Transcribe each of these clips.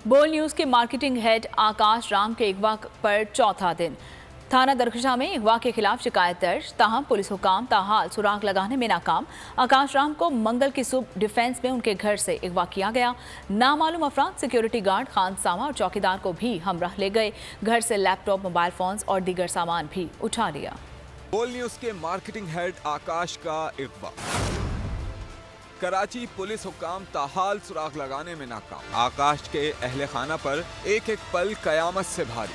बोल न्यूज के marketing head आकाश राम के अगवा पर चौथा दिन। थाना दरखशां में अगवा के खिलाफ शिकायत दर्ज, ताहम पुलिस हुकाम ताहाल सुराग लगाने में नाकाम। आकाश राम को मंगल की सुबह डिफेंस में उनके घर से अगवा किया गया। नामालूम अफराद सिक्योरिटी गार्ड खानसामा और चौकीदार को भी हमराह ले गए। घर से लैपटॉप, मोबाइल फोन्स और दीगर सामान भी उठा लिया। बोल न्यूज के मार्केटिंग हेड आकाश का अगवा। कराची पुलिस हुकाम ताहाल सुराग लगाने में नाकाम। आकाश के अहले खाना पर एक एक पल कयामत से भारी।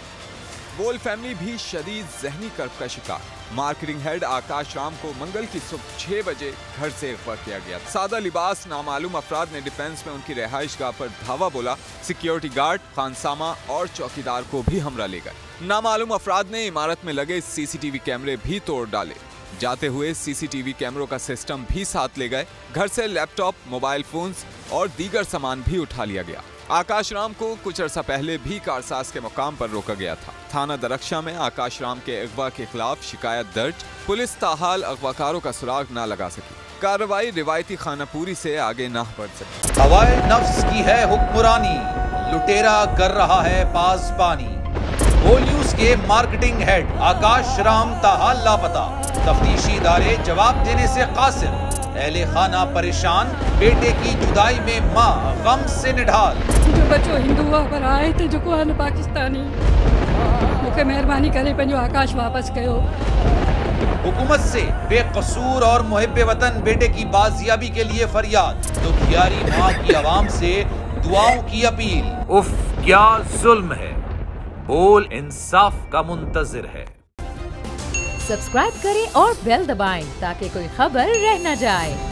बोल फैमिली भी शदीद जहनी कर्ब का शिकार। मार्केटिंग हेड आकाश राम को मंगल की सुबह 6 बजे घर से अगवा किया गया। सादा लिबास नामालूम अफराद ने डिफेंस में उनकी रिहाइश गाह पर धावा बोला। सिक्योरिटी गार्ड, खानसामा और चौकीदार को भी हमला ले गए। नामालूम अफराद ने इमारत में लगे सीसीटीवी कैमरे भी तोड़ डाले। जाते हुए सीसीटीवी कैमरों का सिस्टम भी साथ ले गए। घर से लैपटॉप, मोबाइल फोन्स और दीगर सामान भी उठा लिया गया। आकाश राम को कुछ अर्सा पहले भी कारसाज के मुकाम पर रोका गया था। थाना दरखशां में आकाश राम के अगवा के खिलाफ शिकायत दर्ज। पुलिस ताहाल अगवाकारों का सुराग ना लगा सकी। कार्रवाई रिवायती खानापूरी से आगे ना बढ़ सकी। हवाए नफ्स की है हुक्मरानी, लुटेरा कर रहा है पासबानी। बोल न्यूज के मार्केटिंग हेड आकाश राम ताहाल लापता। तफ्तीशी इदारे जवाब देने से कासिर। अहले खाना परेशान, बेटे की जुदाई में माँ गम से निढाल। जो बच्चो हिंदू पर आए थे जो को पाकिस्तानी, मुझे मेहरबानी करे पंहिंजो आकाश वापस कयो। हुकूमत से बेकसूर और मुहिब्बे वतन बेटे की बाजियाबी के लिए फरियाद। दुखियारी माँ की आवाम से दुआओं की अपील। उफ क्या जुल्म है। बोल इंसाफ का मुंतजिर है। सब्सक्राइब करें और बेल दबाएं ताकि कोई खबर रह न जाए।